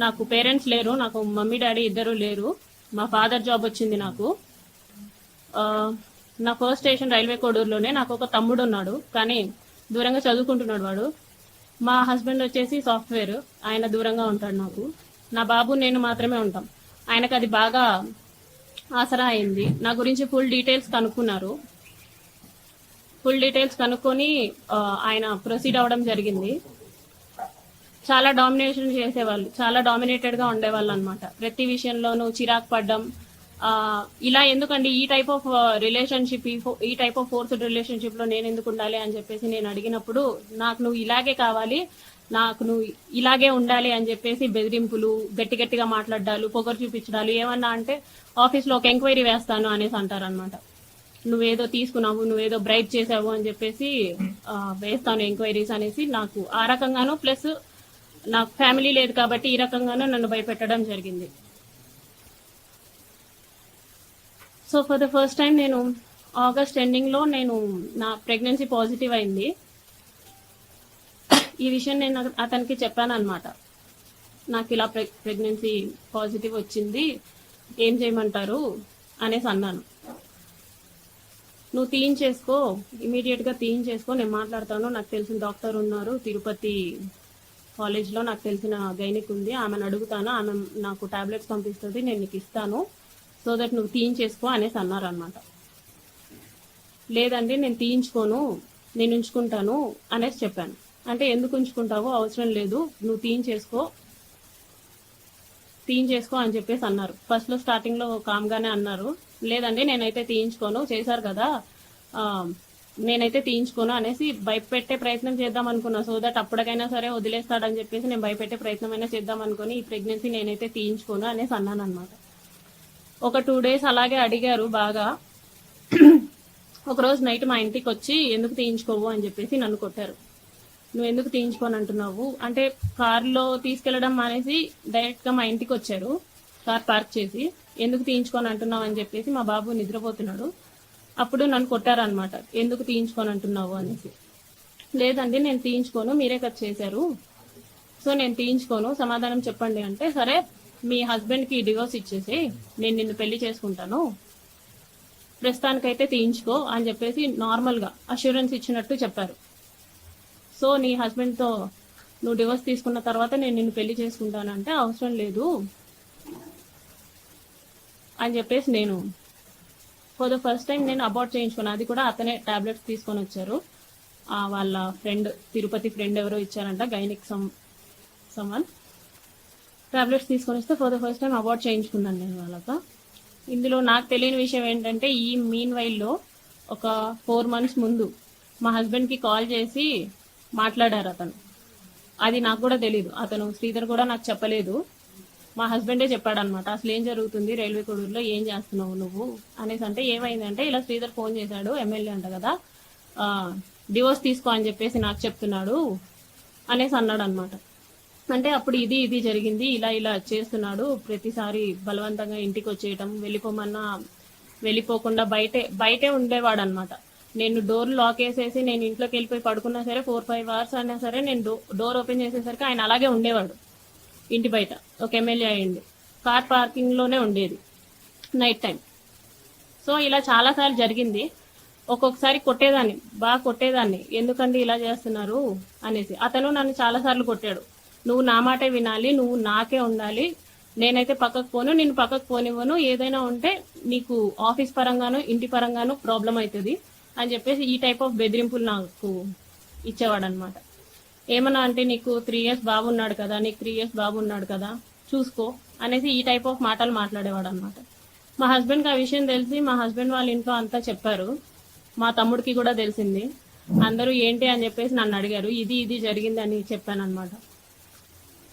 నాకు పేరెంట్స్ లేరు, నాకు మమ్మీ డాడీ ఇద్దరు లేరు. మా ఫాదర్ జాబ్ వచ్చింది నాకు. నా ఫస్ట్ స్టేషన్ రైల్వే కోడూరులోనే. నాకు ఒక తమ్ముడు ఉన్నాడు, కానీ దూరంగా చదువుకుంటున్నాడు వాడు. మా హస్బెండ్ వచ్చేసి సాఫ్ట్వేర్, ఆయన దూరంగా ఉంటాడు నాకు. నా బాబు నేను మాత్రమే ఉంటాం. ఆయనకు అది బాగా ఆసరా అయింది. నా గురించి ఫుల్ డీటెయిల్స్ కనుక్కున్నారు. ఫుల్ డీటెయిల్స్ కనుక్కొని ఆయన ప్రొసీడ్ అవ్వడం జరిగింది. చాలా డామినేషన్ చేసేవాళ్ళు, చాలా డామినేటెడ్ గా ఉండేవాళ్ళు అనమాట. ప్రతి విషయంలోనూ చిరాకు పడ్డం. ఇలా ఎందుకండి ఈ టైప్ ఆఫ్ రిలేషన్షిప్, ఈ టైప్ ఆఫ్ ఫోర్స్డ్ రిలేషన్షిప్ లో నేను ఎందుకు ఉండాలి అని చెప్పేసి నేను అడిగినప్పుడు, నాకు నువ్వు ఇలాగే కావాలి, నాకు నువ్వు ఇలాగే ఉండాలి అని చెప్పేసి బెదిరింపులు, గట్టి గట్టిగా మాట్లాడాలు, పొగరు చూపించడాలు. ఏమన్నా అంటే ఆఫీస్ లో ఒక ఎంక్వైరీ వేస్తాను అనేసి అంటారనమాట. నువ్వేదో తీసుకున్నావు, నువ్వేదో బ్రైట్ చేసావు అని చెప్పేసి వేస్తాను ఎంక్వైరీస్ అనేసి. నాకు ఆ రకంగాను, ప్లస్ నాకు ఫ్యామిలీ లేదు కాబట్టి ఈ రకంగానూ నన్ను భయపెట్టడం జరిగింది. So for the first time నేను ఆగస్ట్ ఎండింగ్ లో నా ప్రెగ్నెన్సీ పాజిటివ్ అయింది. ఈ విషయం నేను అతనికి చెప్పాను అనమాట. నాకు ఇలా ప్రెగ్నెన్సీ పాజిటివ్ వచ్చింది, ఏం చేయమంటారు అనేసి అన్నాను. నువ్వు తీయించేసుకో, ఇమీడియట్ గా తీయించేసుకో, నేను మాట్లాడతాను, నాకు తెలిసిన డాక్టర్ ఉన్నారు తిరుపతి కాలేజ్లో, నాకు తెలిసిన గైనిక్ ఉంది, ఆమెను అడుగుతాను, ఆమె నాకు టాబ్లెట్స్ పంపిస్తుంది, నేను నీకు ఇస్తాను, సో దట్ నువ్వు తీయించేసుకో అనేసి అన్నారనమాట. లేదండి నేను తీయించుకోను, నేను ఉంచుకుంటాను అనేసి చెప్పాను. అంటే ఎందుకు ఉంచుకుంటావో, అవసరం లేదు, నువ్వు తీయించేసుకో అని చెప్పేసి అన్నారు. ఫస్ట్ లో స్టార్టింగ్ లో కామ్గానే అన్నారు. లేదండి నేనైతే తీయించుకోను, చేశారు కదా, నేనైతే తీయించుకోను అనేసి భయపెట్టే ప్రయత్నం చేద్దాం అనుకున్నా. సో దట్ అప్పటికైనా సరే వదిలేస్తాడని చెప్పేసి నేను భయపెట్టే ప్రయత్నం అయినా చేద్దాం అనుకుని ఈ ప్రెగ్నెన్సీ నేనైతే తీయించుకోను అనేసి అన్నాను అనమాట. ఒక 2 days అలాగే అడిగారు బాగా. ఒకరోజు నైట్ మా ఇంటికి వచ్చి ఎందుకు తీయించుకోవు అని చెప్పేసి నన్ను కొట్టారు. నువ్వు ఎందుకు తీయించుకోని అంటున్నావు అంటే, కారులో తీసుకెళ్లడం మానేసి డైరెక్ట్ గా మా ఇంటికి వచ్చారు, కార్ పార్క్ చేసి. ఎందుకు తీయించుకోని అంటున్నావు అని చెప్పేసి, మా బాబు నిద్రపోతున్నాడు, అప్పుడు నన్ను కొట్టారనమాట. ఎందుకు తీయించుకోని అంటున్నావు అనేసి. లేదండి నేను తీయించుకోను, మీరే కదా చేశారు, సో నేను తీయించుకోను, సమాధానం చెప్పండి అంటే, సరే మీ హస్బెండ్ కి డివోర్స్ ఇచ్చేసి నేను నిన్ను పెళ్లి చేసుకుంటాను, ప్రస్తుతానికైతే తీయించుకో అని చెప్పేసి నార్మల్ గా అష్యూరెన్స్ ఇచ్చినట్టు చెప్పారు. సో నీ హస్బెండ్ తో నువ్వు డివోర్స్ తీసుకున్న తర్వాత నేను నిన్ను పెళ్లి చేసుకుంటానంటే, అవసరం లేదు అని చెప్పేసి నేను ఫర్ ద ఫస్ట్ టైం నేను అబార్ట్ చేయించుకున్నాను. అది కూడా అతనే టాబ్లెట్స్ తీసుకొని వచ్చారు, వాళ్ళ ఫ్రెండ్, తిరుపతి ఫ్రెండ్ ఎవరో ఇచ్చారంట, గైనిక్ సమ్మన్ టాబ్లెట్స్ తీసుకొని వస్తే for the first time abort చేయించుకున్నాను నేను వాళ్ళతో. ఇందులో నాకు తెలియని విషయం ఏంటంటే, ఈ మీన్ వైల్లో ఒక 4 months ముందు మా హస్బెండ్ కి కాల్ చేసి మాట్లాడారు అతను. అది నాకు కూడా తెలీదు, అతను శ్రీధర్ కూడా నాకు చెప్పలేదు, మా హస్బెండే చెప్పాడనమాట. అసలు ఏం జరుగుతుంది రైల్వే కోడూరులో, ఏం చేస్తున్నావు నువ్వు అనేసి అంటే, ఏమైందంటే ఇలా శ్రీధర్ ఫోన్ చేశాడు, ఎమ్మెల్యే అంట కదా, డివోర్స్ తీసుకో అని చెప్పేసి నాకు చెప్తున్నాడు అనేసి అన్నాడు అనమాట. అంటే అప్పుడు ఇది జరిగింది, ఇలా చేస్తున్నాడు, ప్రతిసారి బలవంతంగా ఇంటికి వచ్చేయటం, వెళ్ళిపోమన్నా వెళ్ళిపోకుండా బయటే ఉండేవాడు అనమాట. నేను డోర్ లాక్ వేసేసి నేను ఇంట్లోకి వెళ్ళిపోయి పడుకున్నా సరే 4-5 hours అయినా సరే నేను డోర్ ఓపెన్ చేసేసరికి ఆయన అలాగే ఉండేవాడు ఇంటి బయట. ఒక ఎమ్మెల్యే అయ్యింది, కార్ పార్కింగ్ లోనే ఉండేది నైట్ టైం. సో ఇలా చాలా సార్లు జరిగింది. ఒక్కొక్కసారి కొట్టేదాన్ని, బాగా కొట్టేదాన్ని, ఎందుకంటే ఇలా చేస్తున్నారు అనేసి. అతను నన్ను చాలా సార్లు కొట్టాడు. నువ్వు నా మాటే వినాలి, నువ్వు నాకే ఉండాలి, నేనైతే పక్కకు పోను, నిన్ను పక్కకు పోనివ్వను, ఏదైనా ఉంటే నీకు ఆఫీస్ పరంగాను ఇంటి పరంగాను ప్రాబ్లం అవుతుంది అని చెప్పేసి ఈ టైప్ ఆఫ్ బెదిరింపులు నాకు ఇచ్చేవాడు అనమాట. ఏమన్నా అంటే, నీకు 3 years బాబు ఉన్నాడు కదా, నీకు 3 years బాబు ఉన్నాడు కదా, చూసుకో అనేసి ఈ టైప్ ఆఫ్ మాటలు మాట్లాడేవాడు అనమాట. మా హస్బెండ్కి ఆ విషయం తెలిసి మా హస్బెండ్ వాళ్ళ ఇంట్లో అంతా చెప్పారు, మా తమ్ముడికి కూడా తెలిసింది. అందరూ ఏంటి అని చెప్పేసి నన్ను అడిగారు, ఇది జరిగింది అని చెప్పాను అనమాట.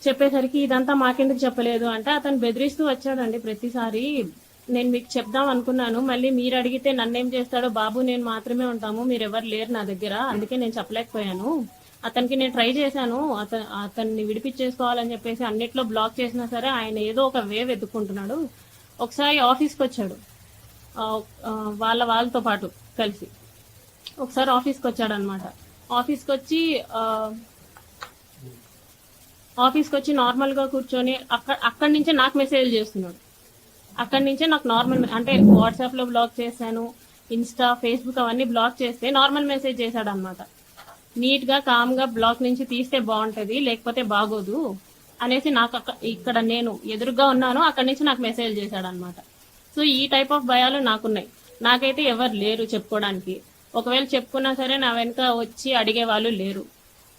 చెప్పేసరికి ఇదంతా మాకెందుకు చెప్పలేదు అంటే, అతను బెదిరిస్తూ వచ్చాడండి ప్రతిసారి. నేను మీకు చెప్దాం అనుకున్నాను, మళ్ళీ మీరు అడిగితే నన్నేం చేస్తాడో, బాబు నేను మాత్రమే ఉంటాము, మీరు ఎవరు లేరు నా దగ్గర, అందుకే నేను చెప్పలేకపోయాను. అతనికి నేను ట్రై చేశాను, అతన్ని విడిపించేసుకోవాలని చెప్పేసి అన్నిట్లో బ్లాక్ చేసినా సరే ఆయన ఏదో ఒక వే వెతుక్కుంటున్నాడు. ఒకసారి ఆఫీస్కి వచ్చాడు, వాళ్ళతో పాటు కలిసి ఒకసారి ఆఫీస్కి వచ్చాడు అనమాట. ఆఫీస్కి వచ్చి ఆఫీస్కి వచ్చి నార్మల్గా కూర్చొని అక్కడి నుంచే నాకు మెసేజ్ చేస్తున్నాడు. అక్కడి నుంచే నాకు నార్మల్ అంటే వాట్సాప్లో బ్లాక్ చేశాను, ఇన్స్టా ఫేస్బుక్ అవన్నీ బ్లాక్ చేస్తే నార్మల్ మెసేజ్ చేశాడు అనమాట. నీట్గా కామ్గా బ్లాక్ నుంచి తీస్తే బాగుంటుంది, లేకపోతే బాగోదు అనేసి నాకు ఇక్కడ నేను ఎదురుగా ఉన్నాను, అక్కడి నుంచి నాకు మెసేజ్ చేశాడు అనమాట. సో ఈ టైప్ ఆఫ్ భయాలు నాకున్నాయి. నాకైతే ఎవరు లేరు చెప్పుకోవడానికి. ఒకవేళ చెప్పుకున్నా సరే నా వెనుక వచ్చి అడిగే వాళ్ళు లేరు.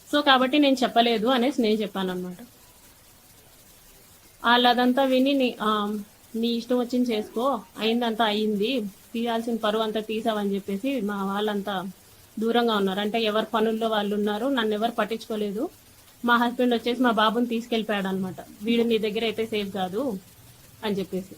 సో కాబట్టి నేను చెప్పలేదు అనేసి నేను చెప్పాను అనమాట. వాళ్ళు అదంతా విని నీ ఇష్టం వచ్చింది చేసుకో, అయిందంతా అయింది, తీయాల్సిన పరువు అంతా తీసావని చెప్పేసి మా వాళ్ళంతా దూరంగా ఉన్నారు. అంటే ఎవరి పనుల్లో వాళ్ళు ఉన్నారు, నన్ను ఎవరు పట్టించుకోలేదు. మా హస్బెండ్ వచ్చేసి మా బాబుని తీసుకెళ్ళిపోయాడు అనమాట. వీడు నీ దగ్గర అయితే సేఫ్ కాదు అని చెప్పేసి.